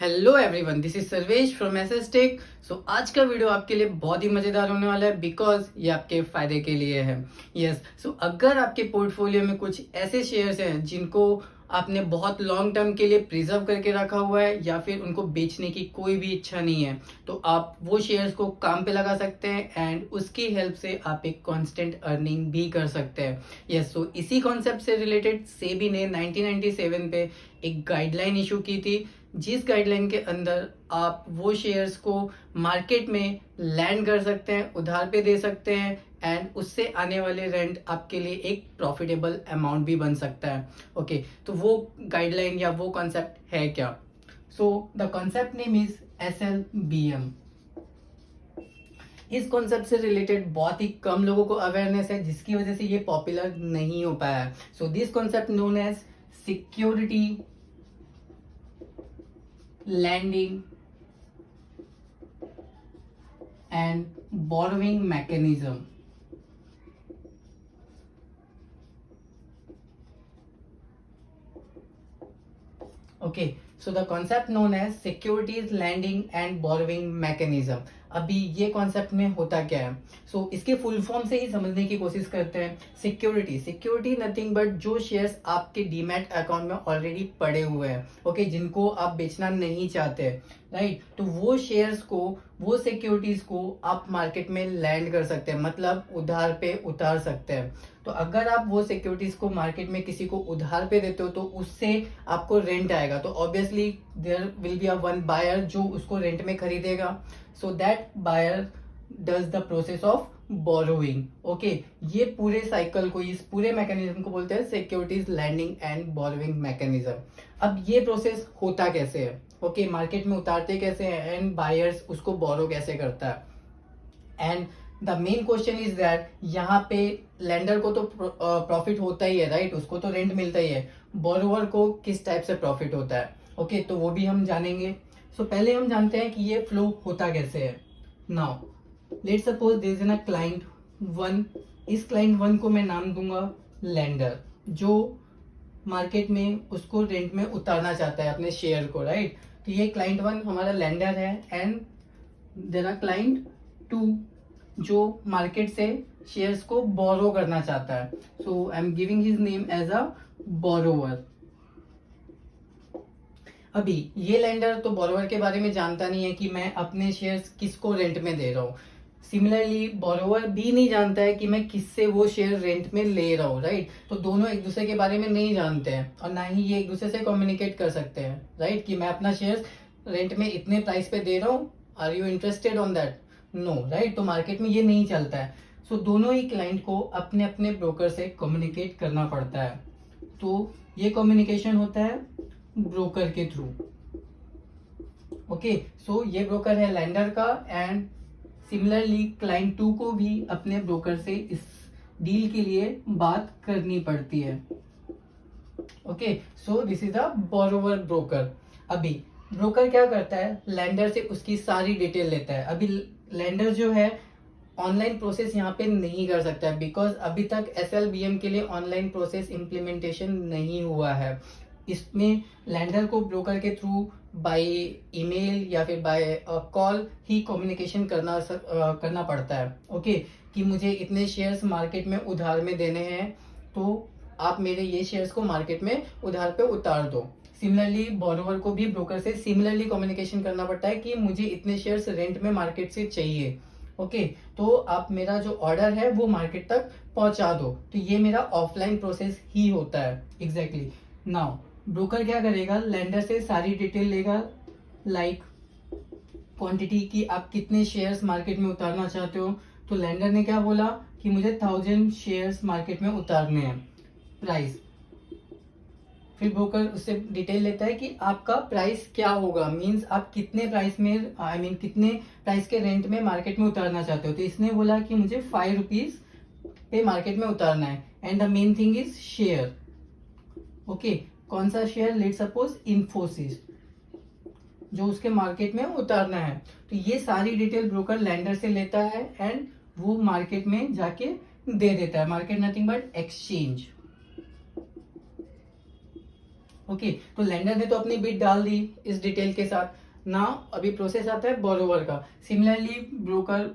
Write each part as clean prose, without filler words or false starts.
Hello everyone, this is Sarvesh from SS tech. So आज का video आपके लिए बहुत ही मजेदार होने वाला है बिकॉज ये आपके फायदे के लिए है। यस, सो अगर आपके पोर्टफोलियो में कुछ ऐसे शेयर्स हैं जिनको आपने बहुत लॉन्ग टर्म के लिए प्रिजर्व करके रखा हुआ है या फिर उनको बेचने की कोई भी इच्छा नहीं है, तो आप वो शेयर्स को काम पे लगा सकते हैं एंड उसकी हेल्प से आप एक कांस्टेंट अर्निंग भी कर सकते हैं। यस, सो इसी कॉन्सेप्ट से रिलेटेड सेबी ने 1997 पे एक गाइडलाइन इशू की थी, जिस गाइडलाइन के अंदर आप वो शेयर्स को मार्केट में लैंड कर सकते हैं, उधार पे दे सकते हैं एंड उससे आने वाले रेंट आपके लिए एक प्रॉफिटेबल अमाउंट भी बन सकता है। ओके, तो वो गाइडलाइन या वो कॉन्सेप्ट है क्या? So the concept name is SLBM। इस कॉन्सेप्ट से रिलेटेड बहुत ही कम लोगों को अवेयरनेस है, जिसकी वजह से ये पॉपुलर नहीं हो पाया है। So this concept known as security lending and borrowing mechanism. Okay, so the concept known as securities lending and borrowing mechanism. अभी ये कॉन्सेप्ट में होता क्या है? इसके फुल फॉर्म से ही समझने की कोशिश करते हैं। सिक्योरिटी नथिंग बट जो शेयर्स आपके डीमैट अकाउंट में ऑलरेडी पड़े हुए हैं, ओके, जिनको आप बेचना नहीं चाहते, राइट, तो वो शेयर्स को, वो सिक्योरिटीज को आप मार्केट में लैंड कर सकते हैं, मतलब उधार पे उतार सकते हैं। तो अगर आप वो सिक्योरिटीज को मार्केट में किसी को उधार पे देते हो तो उससे आपको रेंट आएगा, तो obviously there will be a one buyer जो उसको रेंट में खरीदेगा। So that buyer does the process of borrowing. Okay, ये पूरे साइकिल को, इस पूरे मैकेनिज्म को बोलते हैं securities lending and borrowing mechanism. अब ये प्रोसेस होता कैसे है? ओके, मार्केट में उतारते कैसे हैं एंड बायर्स उसको बोरो कैसे करता है। And the main question is that यहाँ पे लेंडर को तो प्रॉफिट होता ही है, राइट, उसको तो रेंट मिलता ही है। बोरोवर को किस टाइप से प्रॉफिट होता है? ओके, तो वो भी हम जानेंगे। पहले हम जानते हैं कि ये फ्लो होता कैसे है। Now let's suppose there is a client one. इस क्लाइंट वन को मैं नाम दूंगा लेंडर, जो मार्केट में उसको रेंट में उतारना चाहता है अपने शेयर को, राइट। तो ये क्लाइंट वन हमारा लेंडर है and there are client two जो मार्केट से शेयर्स को बोरो करना चाहता है। So I am giving his name as a borrower. अभी ये लेंडर तो बोरोवर के बारे में जानता नहीं है कि मैं अपने शेयर्स किसको रेंट में दे रहा हूँ। सिमिलरली बोरोवर भी नहीं जानता है कि मैं किससे वो शेयर रेंट में ले रहा हूँ, राइट। तो दोनों एक दूसरे के बारे में नहीं जानते हैं और ना ही ये एक दूसरे से कम्युनिकेट कर सकते हैं, राइट, कि मैं अपना शेयर रेंट में इतने प्राइस पे दे रहा हूँ, are you interested on that? No, right. तो मार्केट में ये नहीं चलता है। दोनों ही क्लाइंट को अपने अपने ब्रोकर से कम्युनिकेट करना पड़ता है। तो ये कम्युनिकेशन होता है ब्रोकर के थ्रू। ओके, ये ब्रोकर है लेंडर का एंड सिमिलरली क्लाइंट टू को भी अपने ब्रोकर से इस डील के लिए बात करनी पड़ती है। Okay, this is the borrower broker. अभी ब्रोकर क्या करता है? लेंडर से उसकी सारी डिटेल लेता है। अभी लेंडर जो है ऑनलाइन प्रोसेस यहाँ पे नहीं कर सकता है बिकॉज अभी तक SLBM के लिए ऑनलाइन प्रोसेस इम्प्लीमेंटेशन नहीं हुआ है। इसमें लैंडर को ब्रोकर के थ्रू बाय ईमेल या फिर बाय कॉल ही कम्युनिकेशन करना पड़ता है। ओके, कि मुझे इतने शेयर्स मार्केट में उधार में देने हैं, तो आप मेरे ये शेयर्स को मार्केट में उधार पे उतार दो। सिमिलरली बोरोवर को भी ब्रोकर से सिमिलरली कम्युनिकेशन करना पड़ता है कि मुझे इतने शेयर्स रेंट में मार्केट से चाहिए। ओके, तो आप मेरा जो ऑर्डर है वो मार्केट तक पहुंचा दो। तो ये मेरा ऑफलाइन प्रोसेस ही होता है। एग्जैक्टली। नाउ ब्रोकर क्या करेगा? लेंडर से सारी डिटेल लेगा, लाइक क्वांटिटी की, आप कितने शेयर्स मार्केट में उतारना चाहते हो। तो लेंडर ने क्या बोला कि मुझे 1000 शेयर्स मार्केट में उतारने हैं, प्राइस। फिर ब्रोकर उससे डिटेल लेता है कि आपका प्राइस क्या होगा, मींस आप कितने प्राइस में, कितने प्राइस के रेंट में मार्केट में उतारना चाहते हो। तो इसने बोला कि मुझे 5 रुपीज पे मार्केट में उतारना है and the main thing is share. Okay, कौन सा शेयर? लेट सपोज इन्फोसिस, जो उसके मार्केट में उतारना है। तो ये सारी डिटेल ब्रोकर लेंडर से लेता है एंड वो मार्केट में जाके दे देता है। Market nothing but exchange. Okay, तो लेंडर ने तो अपनी बिड डाल दी इस डिटेल के साथ ना। अभी प्रोसेस आता है बोरोवर का। सिमिलरली ब्रोकर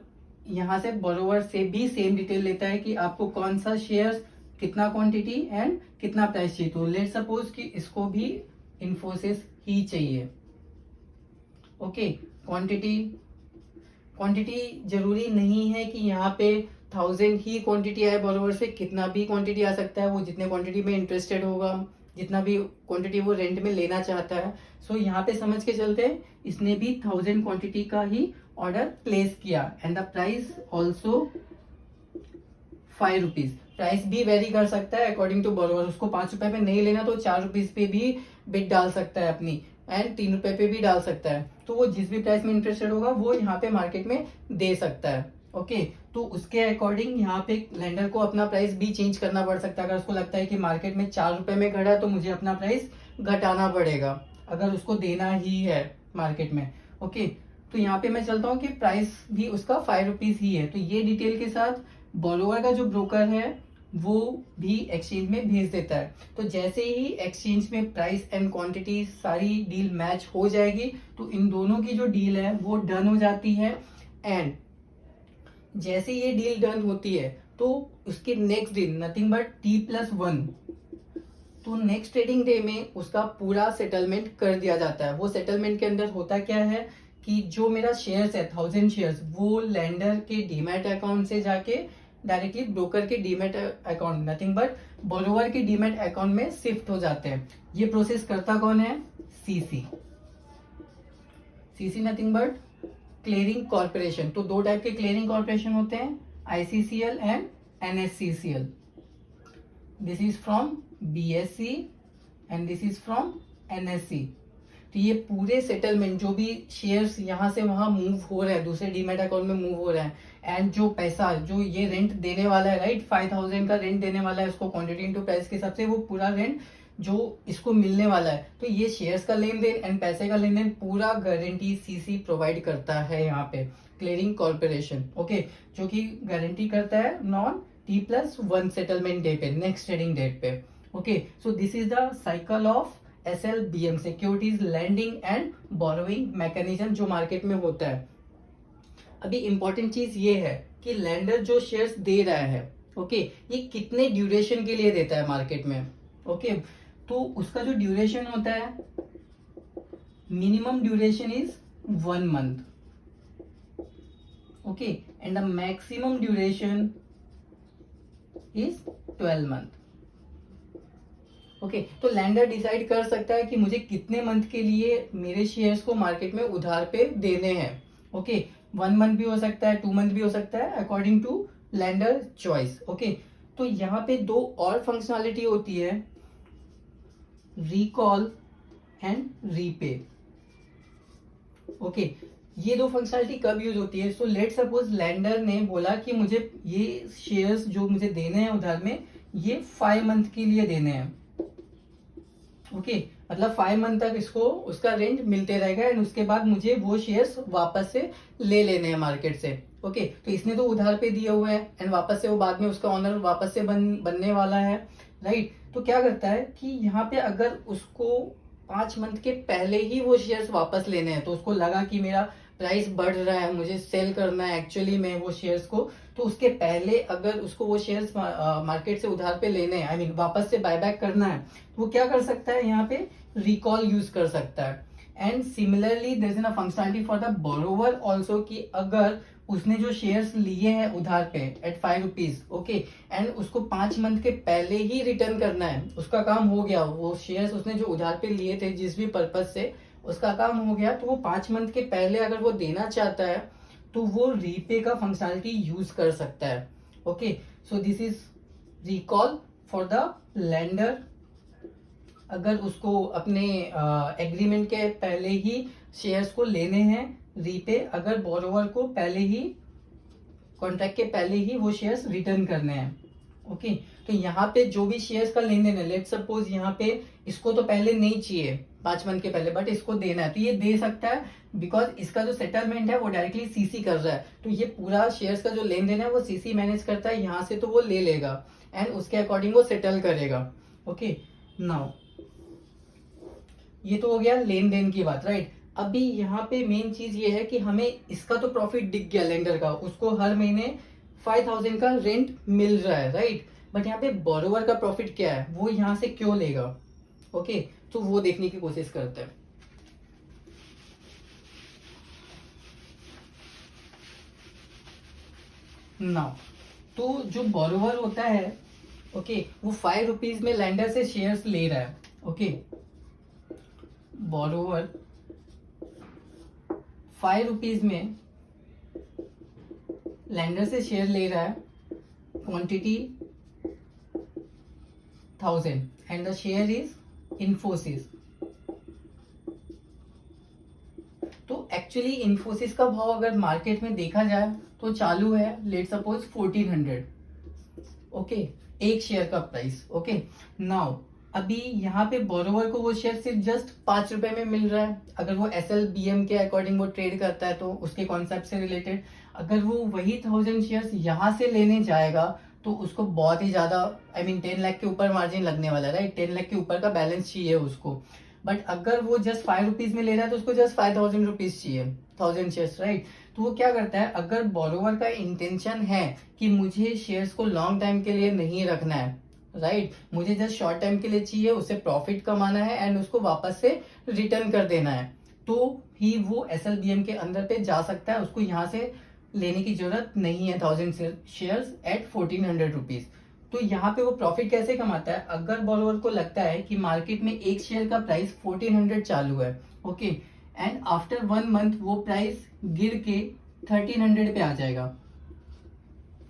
यहाँ से बोरोवर से भी सेम डिटेल लेता है कि आपको कौन सा शेयर, कितना क्वांटिटी एंड कितना प्राइस चाहिए। तो लेट सपोज कि इसको भी इन्फोसिस ही चाहिए। ओके, क्वांटिटी क्वांटिटी जरूरी नहीं है कि यहाँ पे 1000 ही क्वांटिटी आए बोरोवर से, कितना भी क्वांटिटी आ सकता है। वो जितने क्वांटिटी में इंटरेस्टेड होगा, जितना भी क्वांटिटी वो रेंट में लेना चाहता है। सो यहाँ पे समझ के चलते हैं, इसने भी 1000 क्वांटिटी का ही ऑर्डर प्लेस किया and the price also 5 rupees. Price भी वेरी कर सकता है अकॉर्डिंग टू बोरोवर। उसको 5 रुपए पे नहीं लेना तो 4 रुपीज पे भी बिड डाल सकता है अपनी, एंड 3 रुपए पे भी डाल सकता है। तो वो जिस भी प्राइस में इंटरेस्टेड होगा वो यहाँ पे मार्केट में दे सकता है। ओके, तो उसके अकॉर्डिंग यहाँ पे लेंडर को अपना प्राइस भी चेंज करना पड़ सकता है। अगर उसको लगता है कि मार्केट में 4 रुपए में खड़ा है तो मुझे अपना प्राइस घटाना पड़ेगा, अगर उसको देना ही है मार्केट में। ओके, तो यहाँ पे मैं चलता हूँ कि प्राइस भी उसका 5 रुपीज ही है। तो ये डिटेल के साथ बोरोवर का जो ब्रोकर है वो भी एक्सचेंज में भेज देता है। तो जैसे ही एक्सचेंज में प्राइस एंड क्वांटिटी सारी डील मैच हो जाएगी तो इन दोनों की जो डील है वो डन हो जाती है। एंड जैसे ये डील डन होती है तो उसके नेक्स्ट दिन नथिंग बट T+1, तो नेक्स्ट ट्रेडिंग डे में उसका पूरा सेटलमेंट कर दिया जाता है। वो सेटलमेंट के अंदर होता क्या है कि जो मेरा शेयर्स है 1000 शेयर्स, वो लेंडर के डीमैट अकाउंट से जाके डायरेक्टली ब्रोकर के demat account, nothing but borrower के डीमैट अकाउंट में शिफ्ट हो जाते हैं। ये प्रोसेस करता कौन है? CC. CC nothing but clearing corporation. तो दो टाइप के क्लियरिंग कॉर्पोरेशन होते हैं, ICCL and NSCCL. This is from BSC and this is from NSC. तो ये पूरे सेटलमेंट जो भी शेयर्स यहाँ से वहां मूव हो रहे हैं, दूसरे डीमैट अकाउंट में मूव हो रहे हैं, एंड जो पैसा जो ये रेंट देने वाला है, राइट, 5000 का रेंट देने वाला है उसको क्वांटिटी इनटू प्राइस के हिसाब से, वो पूरा रेंट जो इसको मिलने वाला है। तो ये शेयर्स का लेन देन एंड पैसे का लेन देन पूरा गारंटी सीसी प्रोवाइड करता है यहाँ पे, क्लियरिंग कॉर्पोरेशन। ओके, जो कि गारंटी करता है नॉन T+1 सेटलमेंट डे पे, नेक्स्ट ट्रेडिंग डेट पे। Okay, so this is the cycle of SLBM, securities lending and borrowing mechanism, जो मार्केट में होता है। अभी इंपॉर्टेंट चीज ये है कि लेंडर जो शेयर्स दे रहा है, ओके, ये कितने ड्यूरेशन के लिए देता है मार्केट में। ओके, तो उसका जो ड्यूरेशन होता है, minimum duration is 1 month. Okay, and the maximum duration is 12 month. Okay, तो लैंडर डिसाइड कर सकता है कि मुझे कितने मंथ के लिए मेरे शेयर्स को मार्केट में उधार पे देने हैं। ओके, 1 मंथ भी हो सकता है, 2 मंथ भी हो सकता है, according to lender choice. Okay, तो यहाँ पे दो और फंक्शनैलिटी होती है, रिकॉल एंड रीपे। ओके, ये दो फंक्शनैलिटी कब यूज होती है? सो लेट सपोज लैंडर ने बोला कि मुझे ये शेयर्स जो मुझे देने हैं उधार में, ये 5 मंथ के लिए देने हैं। ओके, मतलब 5 मंथ तक इसको उसका रेंट मिलते रहेगा एंड उसके बाद मुझे वो शेयर्स वापस से ले लेने हैं मार्केट से। ओके, तो इसने तो उधार पे दिए हुए हैं एंड वापस से वो बाद में उसका ऑनर वापस से बनने वाला है, राइट। तो क्या करता है कि यहाँ पे अगर उसको 5 मंथ के पहले ही वो शेयर्स वापस लेने हैं, तो उसको लगा कि मेरा प्राइस बढ़ रहा है, मुझे सेल करना है एक्चुअली में वो शेयर्स को, तो उसके पहले अगर उसको वो शेयर्स मार्केट से उधार पे लेने हैं, आई मीन वापस से बायबैक करना है, तो वो क्या कर सकता है, यहाँ पे रिकॉल यूज कर सकता है। And similarly there is a functionality for the borrower also, कि अगर उसने जो शेयर्स लिए हैं उधार पे एट 5 रुपीज, ओके, एंड उसको 5 मंथ के पहले ही रिटर्न करना है, उसका काम हो गया, वो शेयर्स उसने जो उधार पे लिए थे जिस भी पर्पज से, उसका काम हो गया, तो वो 5 मंथ के पहले अगर वो देना चाहता है तो वो रीपे का फंक्शनैलिटी यूज कर सकता है। Okay, so this is recall for the lender, अगर उसको अपने एग्रीमेंट के पहले ही शेयर्स को लेने हैं। रीपे अगर बोरोवर को पहले ही, कॉन्ट्रैक्ट के पहले ही वो शेयर्स रिटर्न करने हैं। ओके, तो यहाँ पे जो भी शेयर्स का लेन देन है, लेट सपोज यहाँ पे इसको तो पहले नहीं चाहिए 5 मंथ के पहले, बट इसको देना है, तो ये दे सकता है, बिकॉज इसका जो सेटलमेंट है वो डायरेक्टली सीसी कर रहा है, तो ये पूरा शेयर्स का जो लेन देन है वो सीसी मैनेज करता है, यहाँ से तो वो ले लेगा एंड उसके अकॉर्डिंग वो सेटल करेगा। ओके, नाउ ये तो हो गया लेन देन की बात, राइट। अभी यहाँ पे मेन चीज ये है कि हमें इसका तो प्रॉफिट दिख गया लेंडर का, उसको हर महीने 5,000 का रेंट मिल रहा है, राइट। बट यहाँ पे बोरोवर का प्रॉफिट क्या है, वो यहाँ से क्यों लेगा? ओके, तो वो देखने की कोशिश करते हैं। नाउ, तो जो बोरोवर होता है, ओके, वो 5 रुपीज में लेंडर से शेयर्स ले रहा है। ओके, बोरोवर 5 रुपीज में लेंडर से शेयर ले रहा है, quantity 1000 and the share is Infosys. तो एक्चुअली इन्फोसिस का भाव अगर मार्केट में देखा जाए तो चालू है लेट सपोज 1400, ओके, एक शेयर का प्राइस। ओके, नाउ अभी यहाँ पे बोरोवर को वो शेयर सिर्फ जस्ट 5 रुपए में मिल रहा है। अगर वो SLBM के अकॉर्डिंग वो ट्रेड करता है तो उसके कॉन्सेप्ट से रिलेटेड, अगर वो वही 1000 शेयर्स यहाँ से लेने जाएगा तो उसको बहुत ही ज्यादा, आई मीन 10 लाख के ऊपर मार्जिन लगने वाला है, राइट। 10 लाख के ऊपर का बैलेंस चाहिए उसको। बट अगर वो जस्ट 5 रुपीज में ले रहा है तो उसको जस्ट 5,000 रुपीज चाहिए, 1000 शेयर्स, राइट। तो वो क्या करता है, अगर बोरोवर का इंटेंशन है कि मुझे शेयर्स को लॉन्ग टाइम के लिए नहीं रखना है, राइट, मुझे जस्ट शॉर्ट टाइम के लिए चाहिए, उससे प्रॉफिट कमाना है एंड उसको वापस से रिटर्न कर देना है, तो ही वो SLBM के अंदर पे जा सकता है। उसको यहाँ से लेने की जरूरत नहीं है 1000 शेयर्स एट 1400 रुपीज। तो यहाँ पे वो प्रॉफिट कैसे कमाता है, अगर बोरोवर को लगता है कि मार्केट में एक शेयर का प्राइस 1400 चालू है, ओके, एंड आफ्टर 1 मंथ वो प्राइस गिर के 1300 पे आ जाएगा,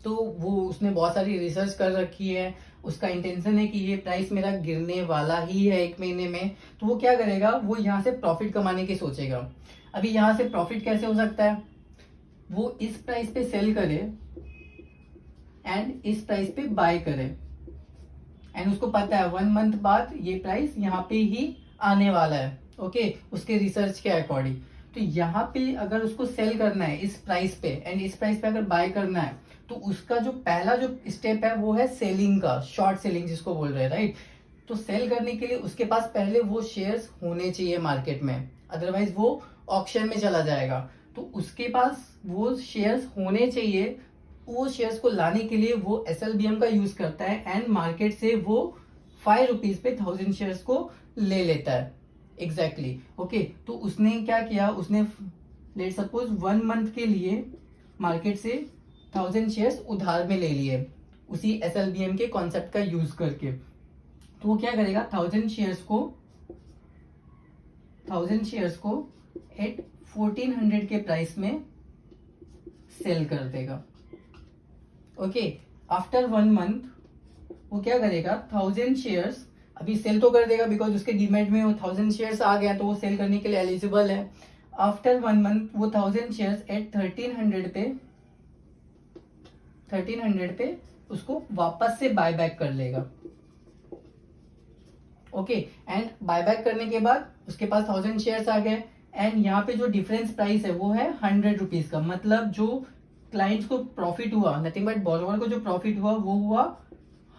तो वो उसने बहुत सारी रिसर्च कर रखी है, उसका इंटेंशन है कि ये प्राइस मेरा गिरने वाला ही है 1 महीने में, तो वो क्या करेगा, वो यहाँ से प्रॉफिट कमाने की सोचेगा। अभी यहाँ से प्रॉफिट कैसे हो सकता है, वो इस प्राइस पे सेल करे एंड इस प्राइस पे बाय करे, एंड उसको पता है 1 मंथ बाद ये प्राइस यहाँ पे ही आने वाला है, ओके, उसके रिसर्च के अकॉर्डिंग। तो यहाँ पे अगर उसको सेल करना है इस प्राइस पे एंड इस प्राइस पे अगर बाय करना है, तो उसका जो पहला जो स्टेप है वो है सेलिंग का, शॉर्ट सेलिंग जिसको बोल रहे हैं, राइट। तो सेल करने के लिए उसके पास पहले वो शेयर्स होने चाहिए मार्केट में, अदरवाइज वो ऑक्शन में चला जाएगा। तो उसके पास वो शेयर्स होने चाहिए, वो शेयर्स को लाने के लिए वो SLBM का यूज करता है एंड मार्केट से वो 5 रुपीज पे 1000 शेयर्स को ले लेता है, एग्जैक्टली, ओके। तो उसने क्या किया, उसने लेट सपोज 1 मंथ के लिए मार्केट से 1000 शेयर्स उधार में ले लिए उसी SLBM के कॉन्सेप्ट का यूज करके। तो वो क्या करेगा, 1000 शेयर्स को एट 1400 के प्राइस में सेल कर देगा, ओके। आफ्टर 1 मंथ वो क्या करेगा, 1000 शेयर्स अभी सेल तो कर देगा बिकॉज उसके डीमेट में वो 1000 शेयर्स आ गया तो वो सेल करने के लिए एलिजिबल है। आफ्टर 1 मंथ वो 1000 शेयर्स एट 1300 पे उसको वापस से बाय बैक कर लेगा, ओके। एंड बाय बैक करने के बाद उसके पास 1000 शेयर्स आ गए एंड यहाँ पे जो डिफरेंस प्राइस है वो है 100 रुपीज का, मतलब जो क्लाइंट्स को प्रॉफिट हुआ, नथिंग बट बोरोवर को जो प्रॉफिट हुआ वो हुआ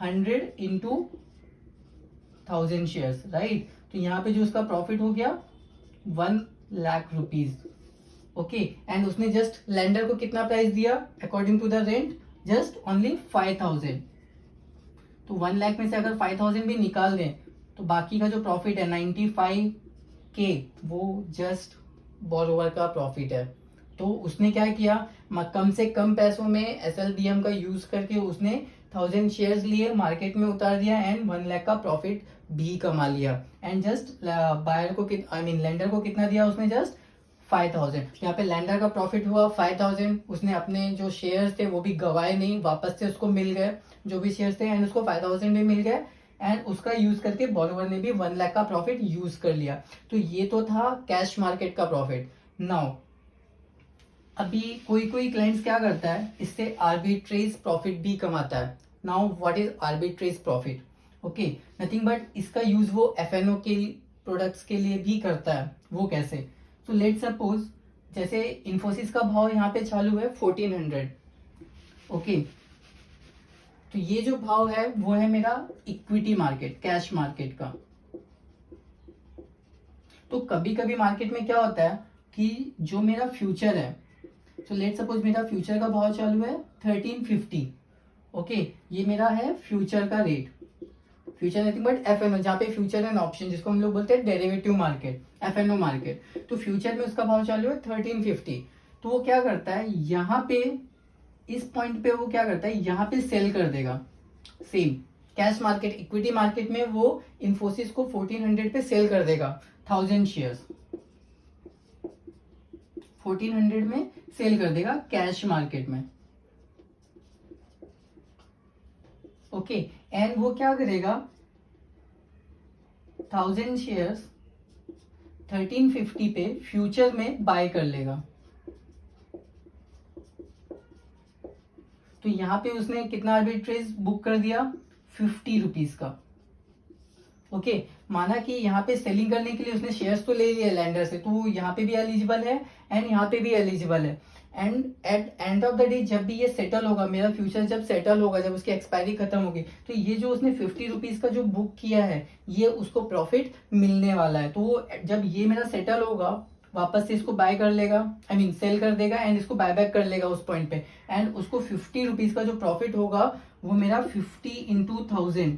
100 इंटू 1000 शेयर्स, राइट। तो यहाँ पे जो उसका प्रॉफिट हो गया 1 लाख रुपीज, ओके। एंड उसने जस्ट लेंडर को कितना प्राइस दिया according to the rent, just only 5000। तो 1 लाख में से अगर 5000 भी निकाल दें तो बाकी का जो प्रॉफिट है 95K वो जस्ट बोरोवर का प्रॉफिट है। तो उसने क्या किया, कम से कम पैसों में SLBM का यूज करके उसने 1000 शेयर्स लिए, मार्केट में उतार दिया एंड 1 लाख का प्रॉफिट भी कमा लिया। एंड जस्ट बायर को आई मीन लेंडर को कितना दिया उसने, जस्ट 5000। यहाँ पे लैंडर का प्रॉफिट हुआ 5000, उसने अपने जो शेयर्स थे वो भी गवाए नहीं, वापस से उसको मिल गए जो भी शेयर्स थे एंड उसको 5000 भी मिल गए एंड उसका यूज करके बोरोवर ने भी 1 लाख का प्रॉफिट यूज कर लिया। तो ये तो था कैश मार्केट का प्रॉफिट। नाउ अभी कोई कोई क्लाइंट्स क्या करता है, इससे आर्बिट्रेज प्रॉफिट भी कमाता है। Now what is arbitrage profit, okay, nothing but इसका यूज वो FNO के प्रोडक्ट्स के लिए भी करता है। वो कैसे, तो लेट सपोज जैसे इन्फोसिस का भाव यहाँ पे चालू है 1400, ओके। तो ये जो भाव है वो है मेरा इक्विटी मार्केट, कैश मार्केट का। तो कभी कभी मार्केट में क्या होता है कि जो मेरा फ्यूचर है, तो लेट सपोज मेरा फ्यूचर का भाव चालू है 1350, ओके, ये मेरा है फ्यूचर का rate, future nothing but FnO, जहाँ पे फ्यूचर एंड ऑप्शन जिसको हम लोग बोलते हैं डेरिवेटिव मार्केट, एफएनओ मार्केट। तो फ्यूचर में उसका भाव चालू है 1350, तो वो क्या करता है यहाँ पे इस पॉइंट पे वो क्या करता है यहाँ पे सेल कर देगा। Same cash market, equity market में वो इन्फोसिस को 1400 पे सेल कर देगा 1000 शेयर्स, 1400 में सेल कर देगा कैश मार्केट में, ओके। एंड वो क्या करेगा 1000 शेयर्स 1350 पे फ्यूचर में बाय कर लेगा। तो यहां पे उसने कितना आर्बिट्रेज बुक कर दिया 50 रुपीज का, ओके। माना कि यहाँ पे सेलिंग करने के लिए उसने शेयर्स तो ले लिए लैंडर से, तो वो यहाँ पे भी एलिजिबल है एंड यहाँ पे भी एलिजिबल है। And at end of the day जब भी ये सेटल होगा, मेरा फ्यूचर जब सेटल होगा, जब उसकी एक्सपायरी खत्म होगी, तो ये जो उसने 50 रुपीज का जो बुक किया है ये उसको प्रॉफिट मिलने वाला है। तो वो जब ये मेरा सेटल होगा वापस से इसको बाय कर लेगा, आई मीन सेल कर देगा एंड इसको बाय बैक कर लेगा उस पॉइंट पे, एंड उसको 50 रुपीज का जो प्रॉफिट होगा वो मेरा 50 इंटू 1000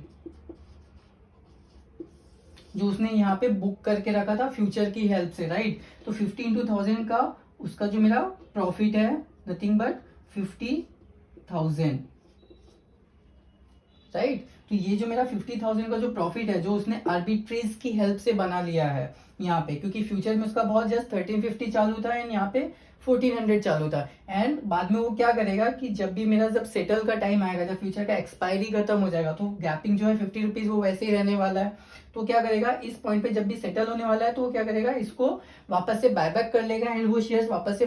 जो उसने यहाँ पे बुक करके रखा था फ्यूचर की हेल्प से, राइट। तो 50 इंटू 1000 का उसका जो मेरा प्रॉफिट है नथिंग बट 50,000, राइट। तो ये जो मेरा 50,000 का जो प्रॉफिट है जो उसने आर्बिट्रेज की हेल्प से बना लिया है यहाँ पे, क्योंकि फ्यूचर में उसका बहुत जस्ट 1350 चालू था एंड यहाँ पे 1400 चालू था। एंड बाद में वो क्या करेगा कि जब भी मेरा जब सेटल का टाइम आएगा, जब फ्यूचर का एक्सपायरी खत्म हो जाएगा, तो गैपिंग जो है 50 रुपीज वो वैसे ही रहने वाला है। तो क्या करेगा इस पॉइंट पे जब भी सेटल होने वाला है तो वो क्या करेगा इसको वापस से बायबैक कर लेगा एंड वो शेयर्स वापस से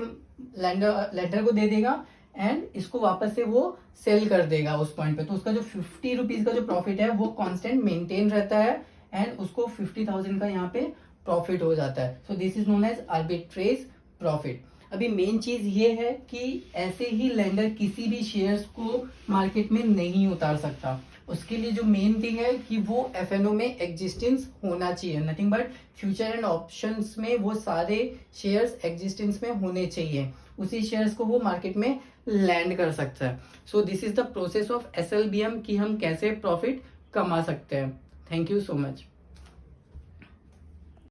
लैंडर को दे देगा एंड इसको वापस से वो सेल कर देगा उस पॉइंट पे। तो उसका जो 50 रुपीज का जो प्रॉफिट है वो कांस्टेंट मेंटेन रहता है एंड उसको 50,000 का यहाँ पे प्रॉफिट हो जाता है। So this is known as arbitrage profit. अभी मेन चीज ये है कि ऐसे ही लेंडर किसी भी शेयर्स को मार्केट में नहीं उतार सकता। उसके लिए जो मेन थिंग है कि वो एफएनओ में एग्जिस्टेंस होना चाहिए, nothing but future and options में वो सारे शेयर्स एग्जिस्टेंस में होने चाहिए, उसी शेयर्स को वो मार्केट में लैंड कर सकता है। So this is the process of SLBM कि हम कैसे प्रॉफिट कमा सकते हैं। Thank you so much.